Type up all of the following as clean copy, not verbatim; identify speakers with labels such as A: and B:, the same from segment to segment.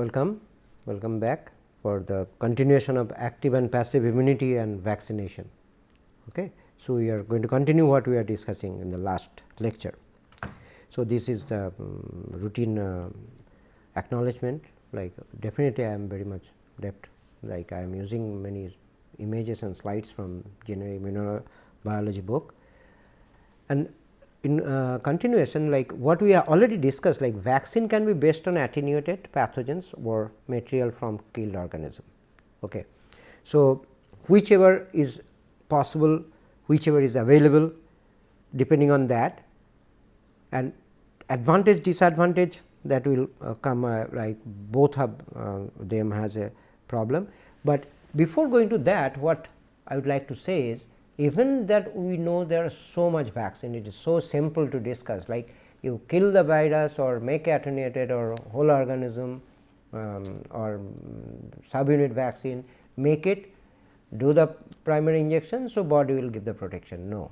A: Welcome back for the continuation of active and passive immunity and vaccination. Okay. So, we are going to continue what we are discussing in the last lecture. So, this is the routine acknowledgement, like definitely I am very much depth, like I am using many images and slides from generic immunobiology book. And in continuation, like what we have already discussed, like vaccine can be based on attenuated pathogens or material from killed organism. Okay. So, whichever is possible, whichever is available, depending on that, and advantage disadvantage that will come, like both have them has a problem. But before going to that, what I would like to say is, even that we know there is so much vaccine, it is so simple to discuss, like you kill the virus or make attenuated or whole organism or subunit vaccine, make it, do the primary injection. So, body will give the protection. No,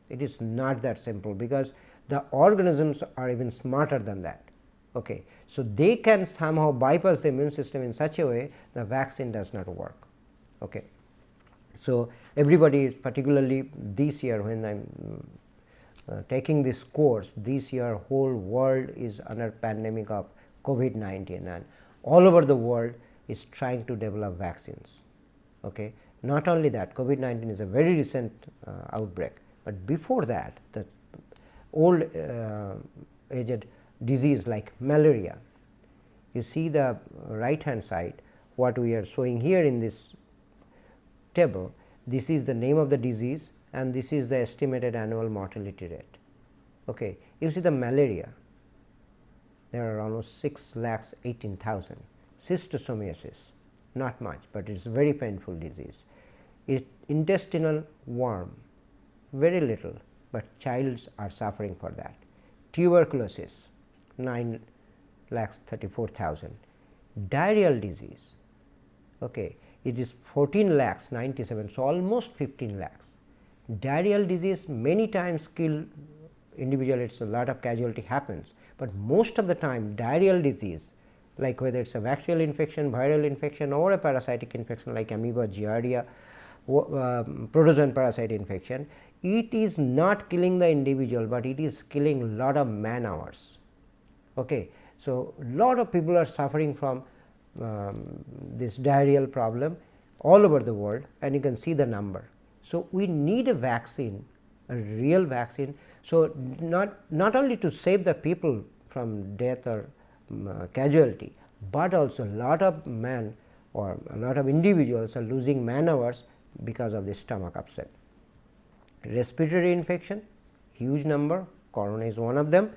A: it is not that simple, because the organisms are even smarter than that. Okay. So, they can somehow bypass the immune system in such a way the vaccine does not work. Okay. So, everybody is, particularly this year when I am taking this course, this year whole world is under pandemic of COVID-19, and all over the world is trying to develop vaccines. Okay. Not only that, COVID-19 is a very recent outbreak, but before that the old aged disease like malaria. You see the right hand side, what we are showing here in this table, this is the name of the disease and this is the estimated annual mortality rate. Okay. You see the malaria, there are almost 6,18,000. Schistosomiasis, not much, but it is a very painful disease. Intestinal worm, very little, but childs are suffering for that. Tuberculosis, 9,34,000. Diarrheal disease, okay, it is 14,97,000, so almost 15 lakhs. Diarrheal disease many times kill individual, it is a lot of casualty happens, but most of the time diarrheal disease, like whether it is a bacterial infection, viral infection or a parasitic infection like amoeba, giardia, protozoan parasite infection, it is not killing the individual, but it is killing lot of man hours. Okay. So, lot of people are suffering from this diarrheal problem all over the world, and you can see the number. So, we need a vaccine, a real vaccine. So, not only to save the people from death or casualty, but also lot of man or a lot of individuals are losing man hours because of this stomach upset. Respiratory infection, huge number, corona is one of them,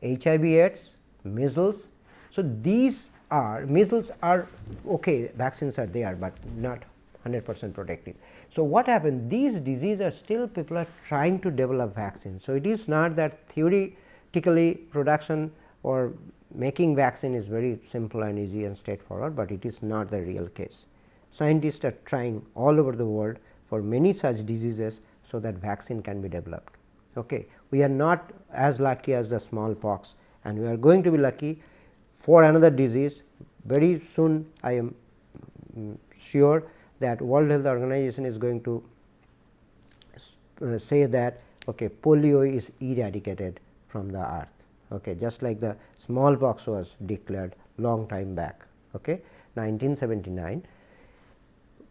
A: HIV/AIDS, measles. So, these are, measles are okay, vaccines are there, but not 100% protective. So, what happened, these diseases are still people are trying to develop vaccines. So, it is not that theoretically production or making vaccine is very simple and easy and straightforward, but it is not the real case. Scientists are trying all over the world for many such diseases, so that vaccine can be developed. Okay. We are not as lucky as the smallpox, and we are going to be lucky for another disease. Very soon I am sure that World Health Organization is going to say that okay, polio is eradicated from the earth. Okay. Just like the smallpox was declared long time back, okay, 1979.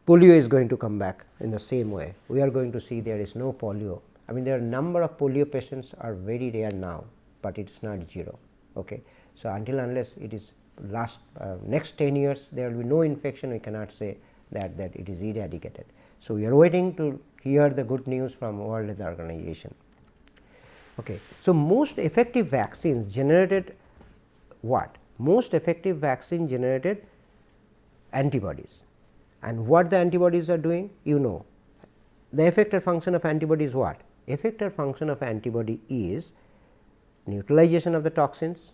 A: Polio is going to come back in the same way. We are going to see there is no polio. I mean, there are number of polio patients are very rare now, but it is not 0. Okay. So, until unless it is last next 10 years there will be no infection, we cannot say that it is eradicated. So, we are waiting to hear the good news from World Health Organization. Okay. So, most effective vaccines generated what? Most effective vaccine generated antibodies. And what the antibodies are doing? You know, the effector function of antibody is what? Effector function of antibody is neutralization of the toxins,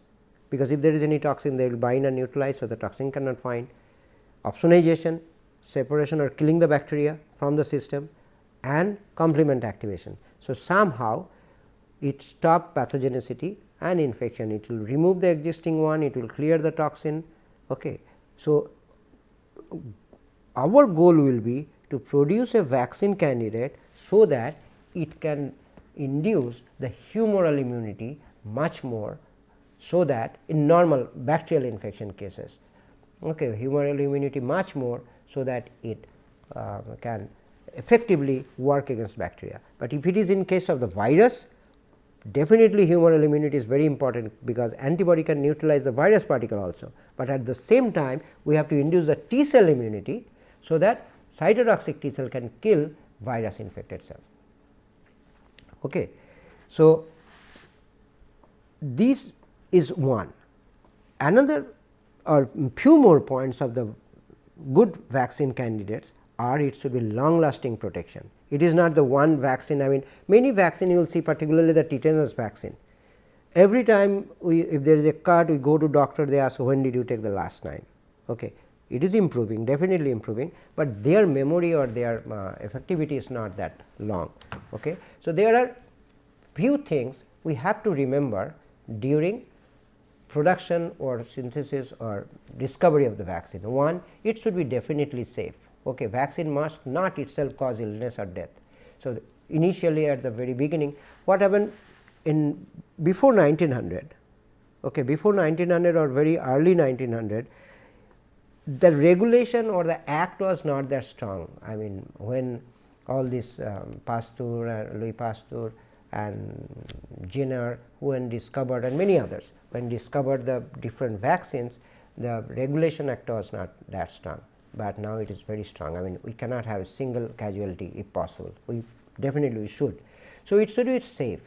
A: because if there is any toxin they will bind and neutralize, so the toxin cannot find. Opsonization, separation or killing the bacteria from the system, and complement activation. So, somehow it stops pathogenicity and infection, it will remove the existing one, it will clear the toxin. Okay. So, our goal will be to produce a vaccine candidate so that it can induce the humoral immunity much more, so that in normal bacterial infection cases, okay, humoral immunity much more, so that it can effectively work against bacteria. But if it is in case of the virus, definitely humoral immunity is very important, because antibody can neutralize the virus particle also, but at the same time we have to induce the T cell immunity, so that cytotoxic T cell can kill virus infected cells. Okay. So, this is one. Another or few more points of the good vaccine candidates are, it should be long lasting protection. It is not the one vaccine. I mean, many vaccine you will see, particularly the tetanus vaccine. Every time if there is a cut, we go to doctor, they ask, when did you take the last time? Okay. It is improving, definitely improving, but their memory or their effectivity is not that long. Okay. So, there are few things we have to remember during production or synthesis or discovery of the vaccine. One, it should be definitely safe. Okay. Vaccine must not itself cause illness or death. So, initially at the very beginning, what happened in before 1900, okay, before 1900 or very early 1900, the regulation or the act was not that strong. I mean, when all this Pasteur, Louis Pasteur and Jenner, when discovered, and many others, when discovered the different vaccines, the regulation act was not that strong, but now it is very strong. I mean, we cannot have a single casualty if possible. We definitely should. So, it should be safe,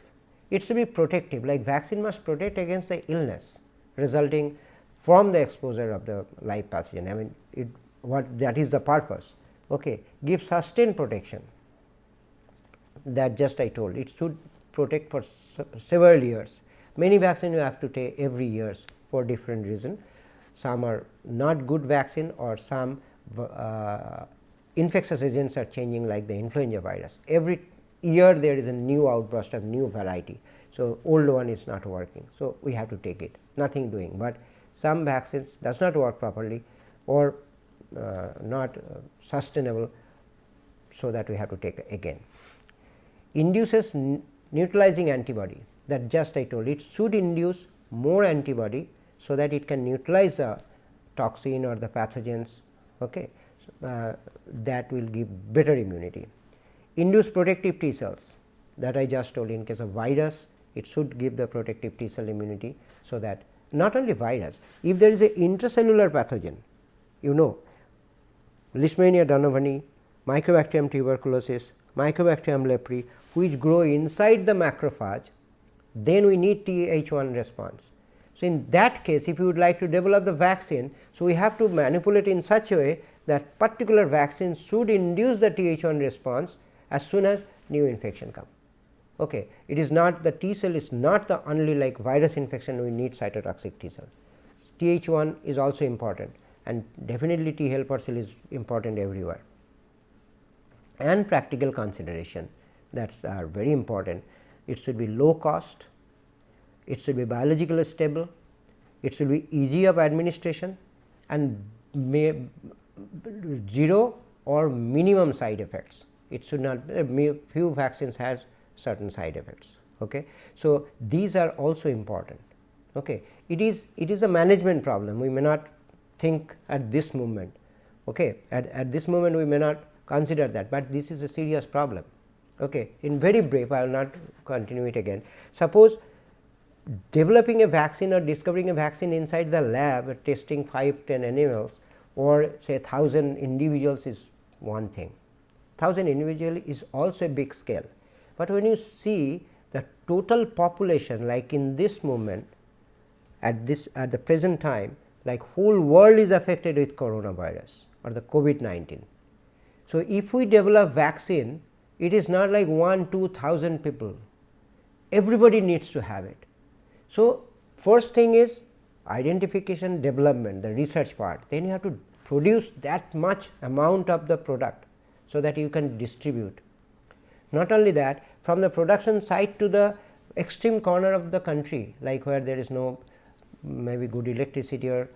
A: it should be protective, like vaccine must protect against the illness resulting from the exposure of the live pathogen. I mean, what that is the purpose. Okay. Give sustained protection, that just I told, it should protect for several years. Many vaccines you have to take every years for different reason. Some are not good vaccine, or some infectious agents are changing, like the influenza virus. Every year there is a new outburst of new variety. So, old one is not working. So, we have to take it, nothing doing, but some vaccines does not work properly or not sustainable, so that we have to take again. Induces neutralizing antibody, that just I told, it should induce more antibody, so that it can neutralize the toxin or the pathogens. Okay. So, that will give better immunity. Induce protective T cells, that I just told, in case of virus it should give the protective T cell immunity, so that not only virus, if there is a intracellular pathogen, you know, Leishmania donovani, Mycobacterium tuberculosis, Mycobacterium leprae, which grow inside the macrophage, then we need Th1 response. So, in that case, if you would like to develop the vaccine, so we have to manipulate in such a way that particular vaccine should induce the Th1 response as soon as new infection comes. Okay. It is not, the T cell is not the only, like virus infection we need cytotoxic T cells. Th1 is also important, and definitely T helper cell is important everywhere. And practical consideration, that are very important. It should be low cost, it should be biologically stable, it should be easy of administration, and zero or minimum side effects. It should not, few vaccines has certain side effects. Okay. So, these are also important. Okay. It is a management problem, we may not think at this moment. Okay. At this moment we may not consider that, but this is a serious problem. Okay. In very brief, I will not continue it again. Suppose developing a vaccine or discovering a vaccine inside the lab, testing 5-10 animals or say 1000 individuals is one thing. 1000 individual is also a big scale. But when you see the total population, like in this moment, at the present time, like whole world is affected with coronavirus or the COVID-19. So, if we develop vaccine, it is not like 1-2,000 people, everybody needs to have it. So, first thing is identification, development, the research part, then you have to produce that much amount of the product, so that you can distribute. Not only that, from the production site to the extreme corner of the country, like where there is no maybe good electricity or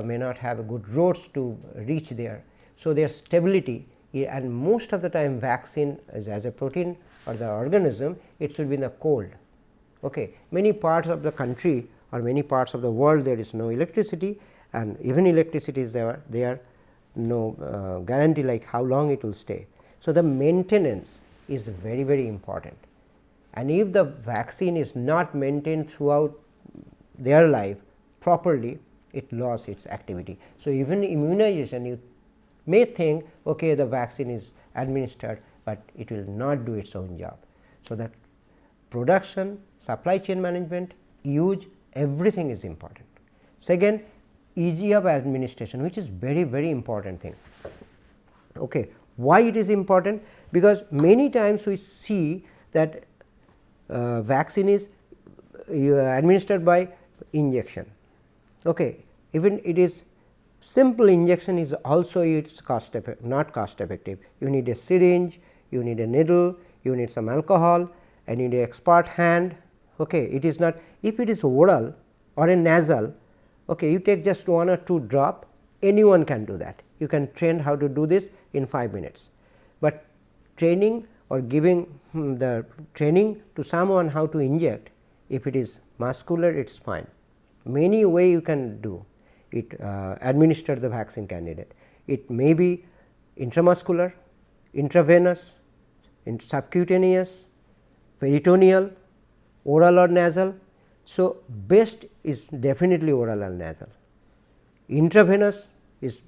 A: may not have good roads to reach there. So, their stability, and most of the time vaccine is as a protein or the organism, it should be in the cold. Okay. Many parts of the country or many parts of the world there is no electricity, and even electricity is there no guarantee like how long it will stay. So, the maintenance is very, very important, and if the vaccine is not maintained throughout their life properly, it lost its activity. So, even immunization, you may think okay, the vaccine is administered, but it will not do its own job. So, that production, supply chain management, use, everything is important. Second, easy of administration, which is very, very important thing. Okay. Why it is important? Because many times we see that vaccine is administered by injection. Okay. Even it is simple injection is also its not cost effective. You need a syringe, you need a needle, you need some alcohol, and you need an expert hand. Okay. It is not, if it is oral or a nasal, okay, you take just 1 or 2 drop, anyone can do that. You can train how to do this in 5 minutes, but training or giving the training to someone how to inject, if it is muscular, it is fine. Many way you can do it, administer the vaccine candidate. It may be intramuscular, intravenous, subcutaneous, peritoneal, oral or nasal. So, best is definitely oral or nasal. Intravenous is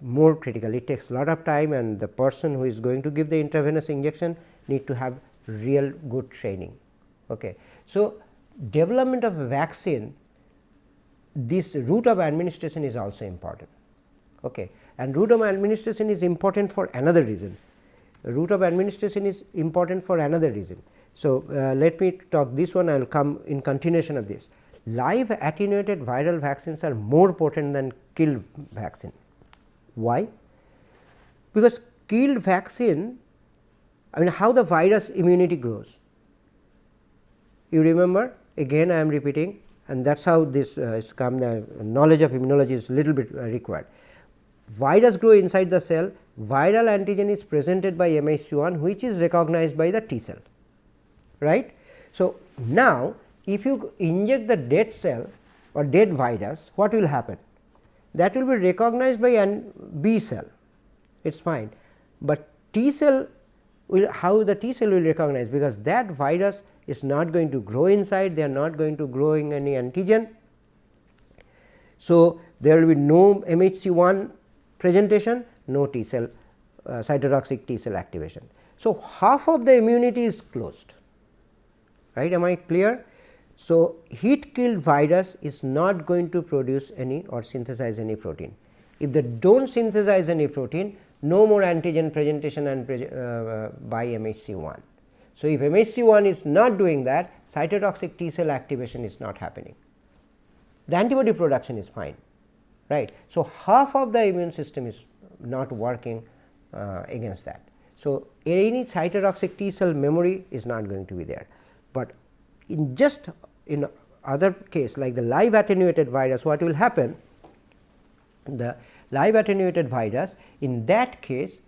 A: more critical, it takes a lot of time, and the person who is going to give the intravenous injection need to have real good training. Okay. So, development of a vaccine, this route of administration is also important. Okay. And route of administration is important for another reason. Route of administration is important for another reason. So, let me talk this one, I will come in continuation of this. Live attenuated viral vaccines are more potent than killed vaccine. Why? Because killed vaccine, I mean how the virus immunity grows. You remember, again I am repeating, and that is how this is come, the knowledge of immunology is little bit required. Virus grow inside the cell, viral antigen is presented by MHC1, which is recognized by the T cell, right. So, now if you inject the dead cell or dead virus, what will happen? That will be recognized by an B cell, it is fine, but T cell will, how the T cell will recognize, because that virus is not going to grow inside, they are not going to grow in any antigen. So, there will be no MHC1 presentation, no T cell cytotoxic T cell activation. So, half of the immunity is closed, right. Am I clear? So, heat killed virus is not going to produce any or synthesize any protein. If they do not synthesize any protein, no more antigen presentation and by MHC1. So, if MHC1 is not doing that, cytotoxic T cell activation is not happening. The antibody production is fine, right. So, half of the immune system is not working against that. So, any cytotoxic T cell memory is not going to be there, but in just in other case like the live attenuated virus, what will happen? The live attenuated virus, in that case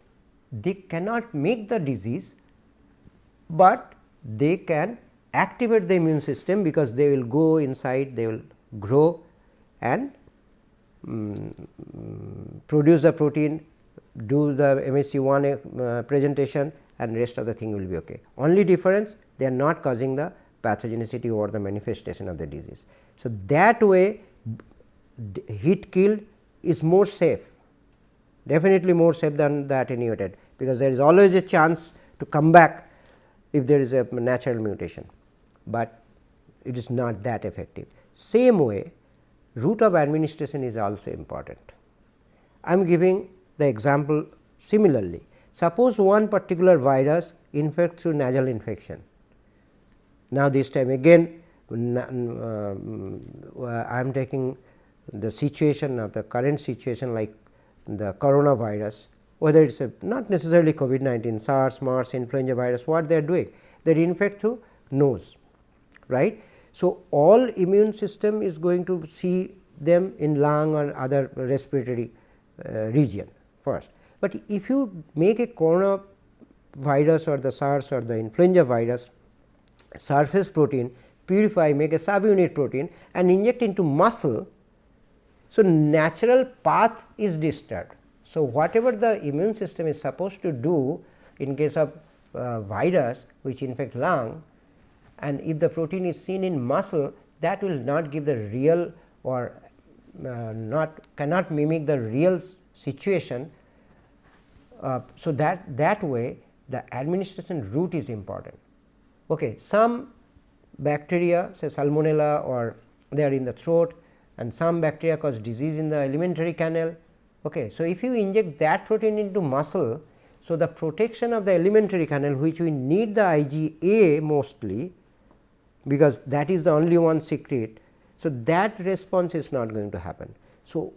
A: they cannot make the disease, but they can activate the immune system, because they will go inside, they will grow and produce the protein, do the MHC1 presentation, and rest of the thing will be okay. Only difference, they are not causing the pathogenicity or the manifestation of the disease. So, that way heat killed is more safe, definitely more safe than the attenuated, because there is always a chance to come back if there is a natural mutation, but it is not that effective. Same way, route of administration is also important. I am giving the example similarly. Suppose one particular virus infects through nasal infection. Now, this time again I am taking the situation of the current situation like the coronavirus, whether it is not necessarily COVID-19, SARS, MERS, influenza virus, what they are doing? They infect through nose, right. So, all immune system is going to see them in lung or other respiratory region first. But if you make a coronavirus or the SARS or the influenza virus surface protein, purify, make a subunit protein and inject into muscle, so natural path is disturbed. So, whatever the immune system is supposed to do in case of virus which infect lung, and if the protein is seen in muscle, that will not give the real or cannot mimic the real situation. So, that way the administration route is important. Okay. Some bacteria, say Salmonella, or they are in the throat, and some bacteria cause disease in the alimentary canal. Okay. So, if you inject that protein into muscle, so the protection of the alimentary canal, which we need the IgA mostly, because that is the only one secret. So, that response is not going to happen. So,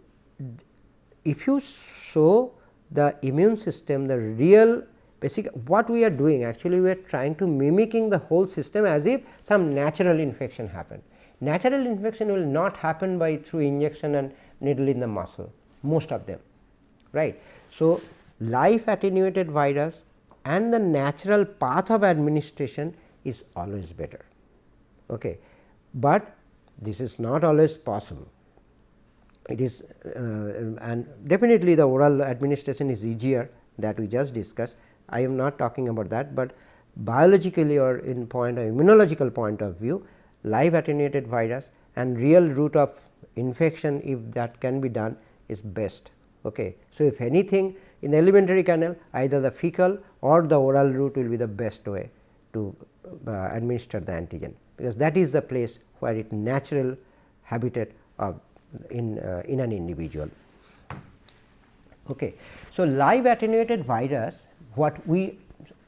A: if you show the immune system the real basic, what we are doing actually, we are trying to mimicking the whole system as if some natural infection happened. Natural infection will not happen by through injection and needle in the muscle, most of them, right. So, live attenuated virus and the natural path of administration is always better. Okay. But this is not always possible. It is and definitely the oral administration is easier, that we just discussed. I am not talking about that, but biologically or in point of immunological point of view, live attenuated virus and real route of infection, if that can be done, is best. Okay. So, if anything in the alimentary canal, either the fecal or the oral route will be the best way to administer the antigen, because that is the place where it natural habitat of in an individual. Okay. So, live attenuated virus, what we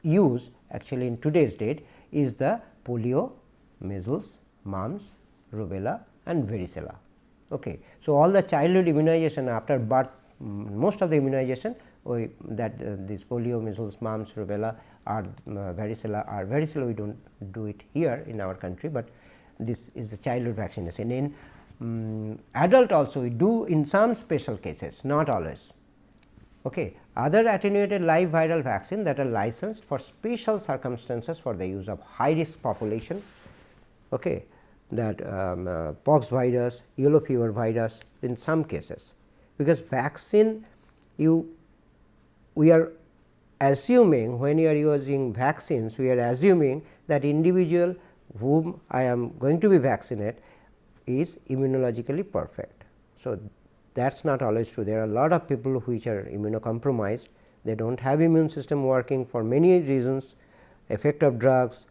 A: use actually in today's date is the polio, measles, mumps, rubella and varicella. Okay. So, all the childhood immunization after birth, most of the immunization this polio, measles, mumps, rubella or varicella we do not do it here in our country, but this is the childhood vaccination. In adult also we do in some special cases, not always. Okay. Other attenuated live viral vaccine that are licensed for special circumstances for the use of high risk population, okay, that pox virus, yellow fever virus in some cases, because vaccine we are assuming, when you are using vaccines, we are assuming that individual whom I am going to be vaccinated is immunologically perfect. So, that is not always true. There are a lot of people which are immunocompromised, they do not have immune system working for many reasons, effect of drugs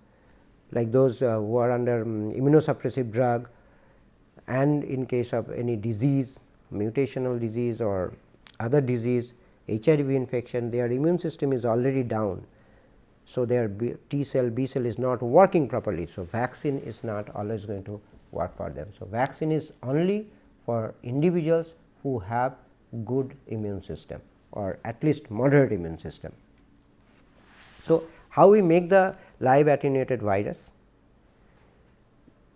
A: like those who are under immunosuppressive drug, and in case of any disease, mutational disease or other disease, HIV infection, their immune system is already down. So, their T cell, B cell is not working properly. So, vaccine is not always going to work for them. So, vaccine is only for individuals who have good immune system or at least moderate immune system. So, how we make the live attenuated virus?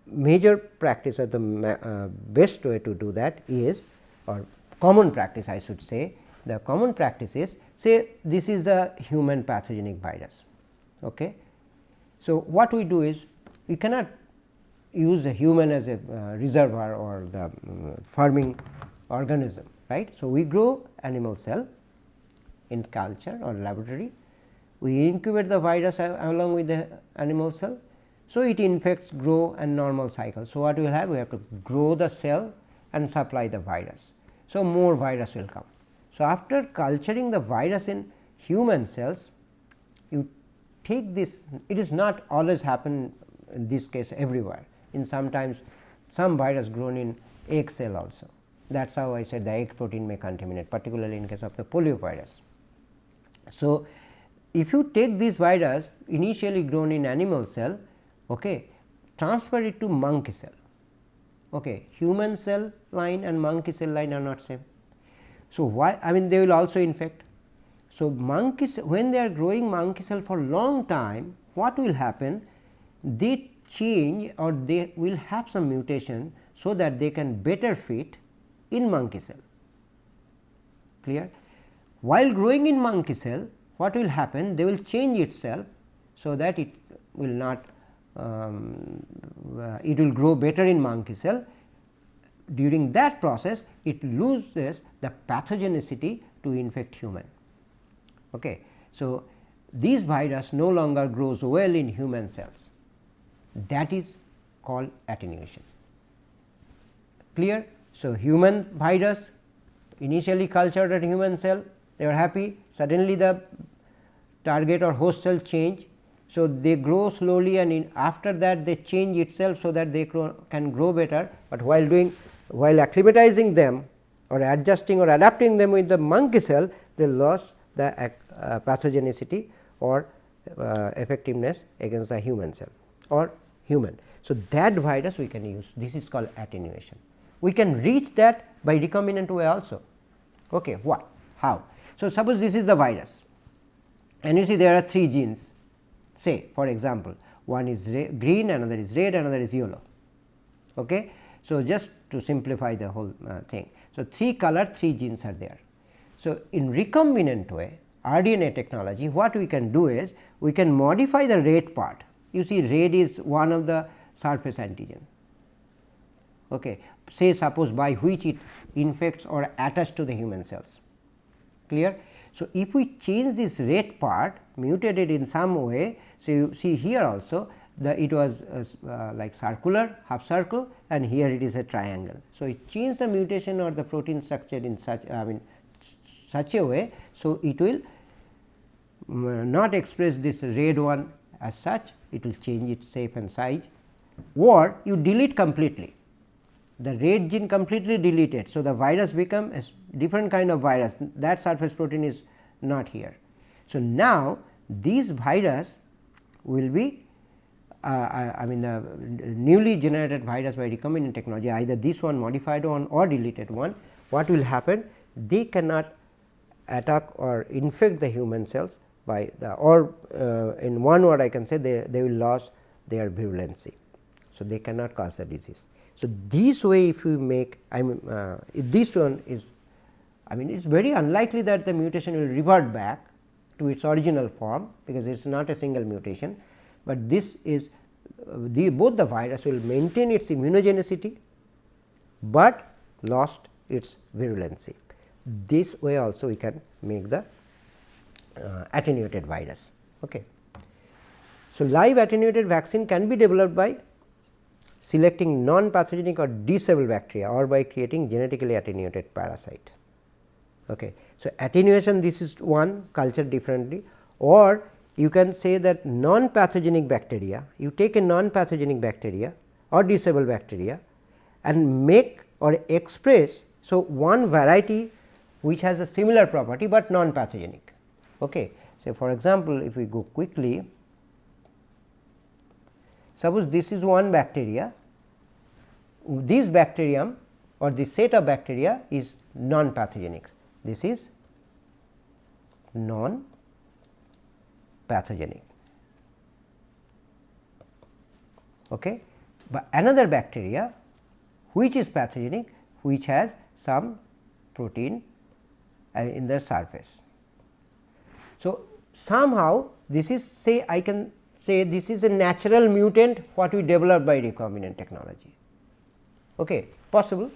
A: Major practice or the best way to do that is, or common practice I should say, the common practice is, say this is the human pathogenic virus. Okay. So, what we do is, we cannot use a human as a reservoir or the farming organism, right. So, we grow animal cell in culture or laboratory, we incubate the virus along with the animal cell. So, it infects, grow and normal cycle. So, what we will have? We have to grow the cell and supply the virus. So, more virus will come. So, after culturing the virus in human cells, you take this, it is not always happen in this case everywhere, in sometimes some virus grown in egg cell also. That is how I said the egg protein may contaminate, particularly in case of the polio virus. So, if you take this virus initially grown in animal cell, okay, transfer it to monkey cell. Okay. Human cell line and monkey cell line are not same. So, why? I mean they will also infect. So, monkey cell, when they are growing monkey cell for long time, what will happen? They change or they will have some mutation, so that they can better fit in monkey cell. Clear? While growing in monkey cell, what will happen? They will change itself, so that it will not it will grow better in monkey cell. During that process, it loses the pathogenicity to infect human. Okay. So, this virus no longer grows well in human cells, that is called attenuation. Clear? So, human virus initially cultured at human cell, they are happy, suddenly the target or host cell change. So, they grow slowly, and after that they change itself, so that they can grow better, but while acclimatizing them or adjusting or adapting them with the monkey cell, they lost the pathogenicity or effectiveness against the human cell or human. So, that virus we can use, this is called attenuation. We can reach that by recombinant way also. Okay, what? How? So, suppose this is the virus, and you see there are 3 genes, say for example, one is green, another is red, another is yellow. Okay. So, just to simplify the whole thing. So, 3 color, 3 genes are there. So, in recombinant way, RDNA technology, what we can do is we can modify the red part. You see red is one of the surface antigen, okay. Say suppose by which it infects or attach to the human cells. Clear? So, if we change this red part, mutate it in some way, so you see here also it was like circular, half circle, and here it is a triangle. So, it changed the mutation or the protein structure in such such a way. So, it will not express this red one as such, it will change its shape and size, or you delete completely the red gene, completely deleted. So, the virus become a different kind of virus, that surface protein is not here. So, now this virus will be the newly generated virus by recombinant technology, either this one, modified one or deleted one. What will happen? They cannot attack or infect the human cells by the, or in one word I can say they will lose their virulency. So, they cannot cause the disease. So, this way if you make this one is it is very unlikely that the mutation will revert back to its original form, because it is not a single mutation, but this is both the virus will maintain its immunogenicity, but lost its virulency. This way also we can make the attenuated virus. Okay. So, live attenuated vaccine can be developed by selecting non-pathogenic or disable bacteria or by creating genetically attenuated parasite. Okay. So, attenuation, this is one culture differently, or you can say that non-pathogenic bacteria, you take a non-pathogenic bacteria or disable bacteria and make or express. So, one variety which has a similar property, but non-pathogenic. Okay. So, for example, if we go quickly, suppose this is one bacteria, this bacterium or this set of bacteria is non-pathogenic, this is non-pathogenic. Okay. But another bacteria which is pathogenic, which has some protein in the surface. So, somehow this is, say I can say this is a natural mutant what we developed by recombinant technology. Okay, possible.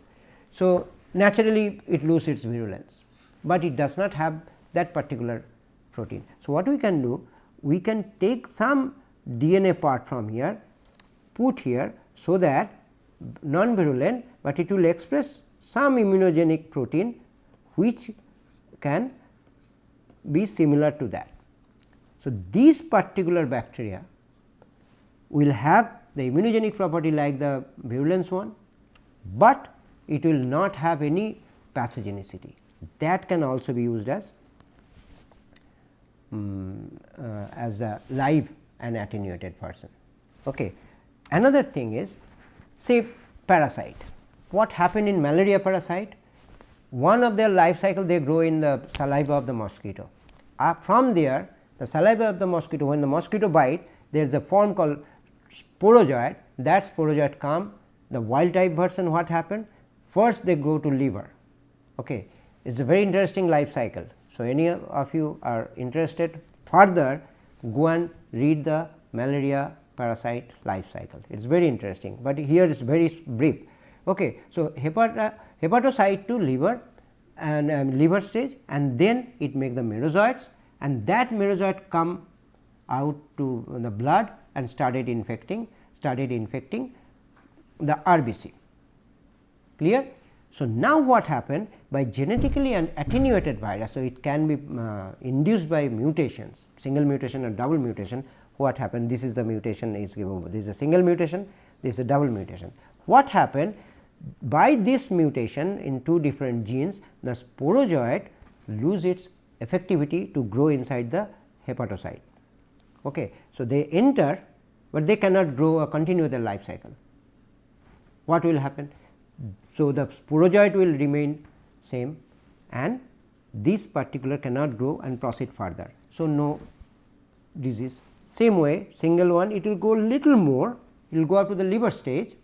A: So, naturally it loses its virulence, but it does not have that particular protein. So, what we can do? We can take some DNA part from here, put here, so that non-virulent, but it will express some immunogenic protein which can be similar to that. So, this particular bacteria will have the immunogenic property like the virulence one, but it will not have any pathogenicity. That can also be used as a live and attenuated person. Okay. Another thing is, say parasite. What happened in malaria parasite? One of their life cycle, they grow in the saliva of the mosquito. From there, the saliva of the mosquito, when the mosquito bite, there is a form called sporozoid. That sporozoid come, the wild type version what happened? first they go to liver. Okay. It is a very interesting life cycle. So, any of you are interested further, go and read the malaria parasite life cycle. It is very interesting, but here it is very brief. Okay. So, hepatocyte to liver and liver stage, and then it make the merozoites, and that merozoite come out to the blood and started infecting the RBC. Clear? So, now what happened by genetically an attenuated virus. So, it can be induced by mutations, single mutation or double mutation. What happened? This is the mutation is given, this is a single mutation, this is a double mutation. What happened? By this mutation in two different genes, the sporozoite lose its effectivity to grow inside the hepatocyte. Okay. So, they enter, but they cannot grow or continue their life cycle. What will happen? So, the sporozoite will remain same, and this particular cannot grow and proceed further. So, no disease. Same way, single one, it will go little more, it will go up to the liver stage,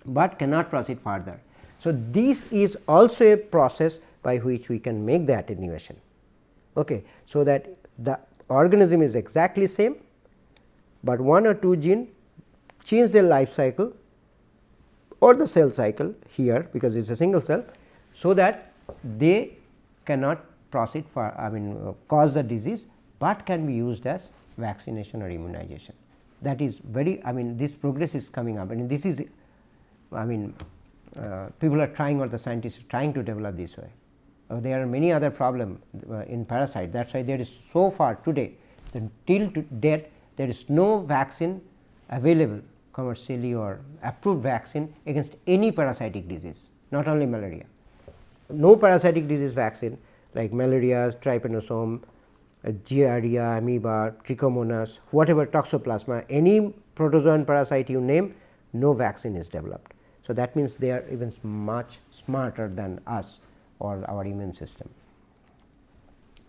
A: but cannot proceed further. So, this is also a process by which we can make the attenuation. Okay. So, that the organism is exactly same, but one or two gene change their life cycle or the cell cycle here, because it is a single cell. So, that they cannot proceed for cause the disease, but can be used as vaccination or immunization. That is very this progress is coming up, and this is people are trying, or the scientists are trying to develop this way. There are many other problems in parasite. That is why there is so far today, till to date, there is no vaccine available commercially or approved vaccine against any parasitic disease, not only malaria. No parasitic disease vaccine like malaria, trypanosome, giardia, amoeba, trichomonas, whatever, toxoplasma, any protozoan parasite you name, no vaccine is developed. So, that means they are even much smarter than us or our immune system.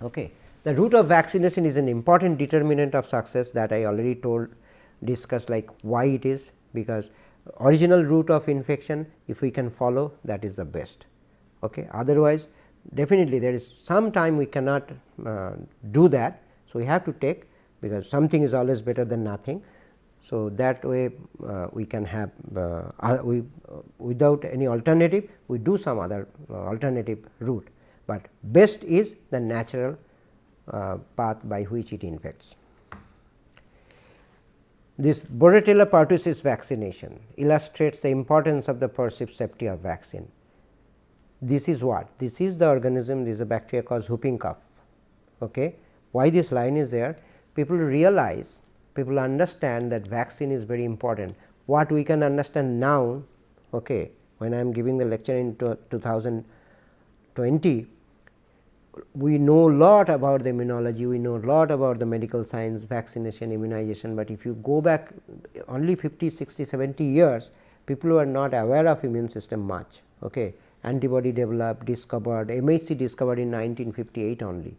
A: Okay. The route of vaccination is an important determinant of success, that I already discussed like why it is, because original route of infection, if we can follow, that is the best. Okay. Otherwise, definitely there is some time we cannot do that. So, we have to take, because something is always better than nothing. So, that way we can have without any alternative, we do some other alternative route, but best is the natural path by which it infects. This Bordetella pertussis vaccination illustrates the importance of the perceived safety of vaccine. This is what? This is the organism, this is a bacteria called whooping cough. Okay. Why this line is there? People realize, people understand that vaccine is very important. What we can understand now, okay, when I am giving the lecture in 2020, we know a lot about the immunology, we know a lot about the medical science, vaccination, immunization, but if you go back only 50, 60, 70 years, people were not aware of immune system much. Okay. Antibody developed, discovered, MHC discovered in 1958 only.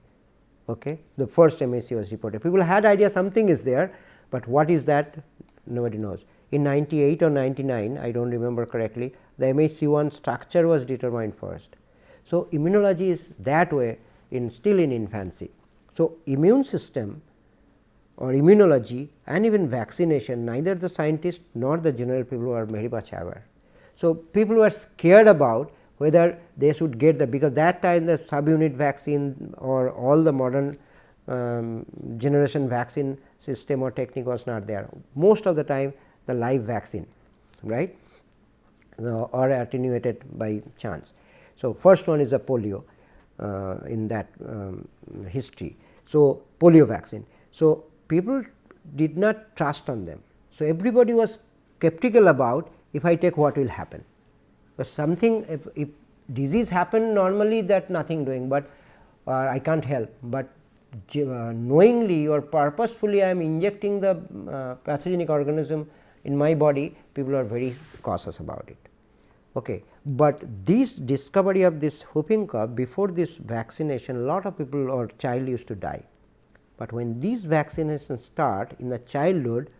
A: Okay. The first MHC was reported. People had idea something is there, but what is that, nobody knows. In 98 or 99, I do not remember correctly, the MHC1 structure was determined first. So, immunology is that way still in infancy. So, immune system or immunology and even vaccination, neither the scientists nor the general people were very much aware. So, people were scared about whether they should get because that time the subunit vaccine or all the modern generation vaccine system or technique was not there. Most of the time the live vaccine, right, or attenuated by chance. So, first one is the polio in that history. So, polio vaccine. So, people did not trust on them. So, everybody was skeptical about if I take what will happen. But something if disease happen normally that nothing doing, but I can't help, but knowingly or purposefully I am injecting the pathogenic organism in my body, people are very cautious about it. Okay. But this discovery of this whooping cough, before this vaccination, a lot of people or child used to die. But when these vaccinations start in the childhood,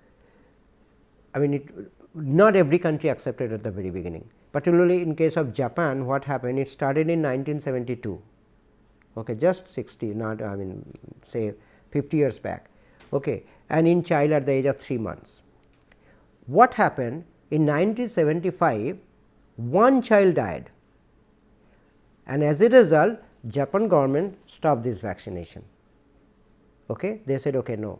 A: I mean not every country accepted at the very beginning, particularly in case of Japan, what happened, it started in 1972, okay, just 60, not I mean say 50 years back, okay, and in child at the age of 3 months. What happened in 1975, one child died, and as a result Japan government stopped this vaccination. Okay. They said, okay, no,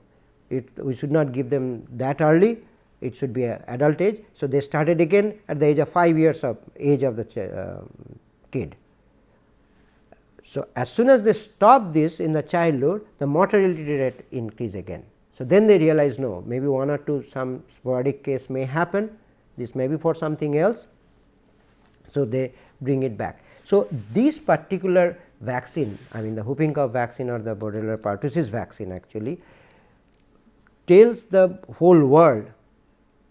A: we should not give them that early, it should be a adult age. So, they started again at the age of 5 years of age of the kid. So, as soon as they stop this in the childhood, the mortality rate increase again. So, then they realize, no, maybe 1 or 2 some sporadic case may happen, this may be for something else. So, they bring it back. So, this particular vaccine, I mean the whooping cough vaccine or the borderline pertussis vaccine actually tells the whole world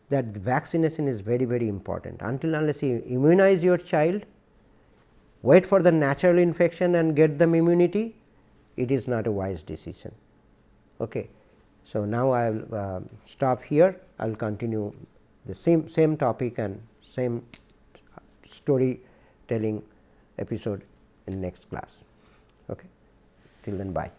A: that vaccination is very, very important. Until unless you immunize your child, wait for the natural infection and get them immunity, it is not a wise decision. Okay. So, now I will stop here, I will continue the same topic and same storytelling episode in next class. Okay. Till then, bye.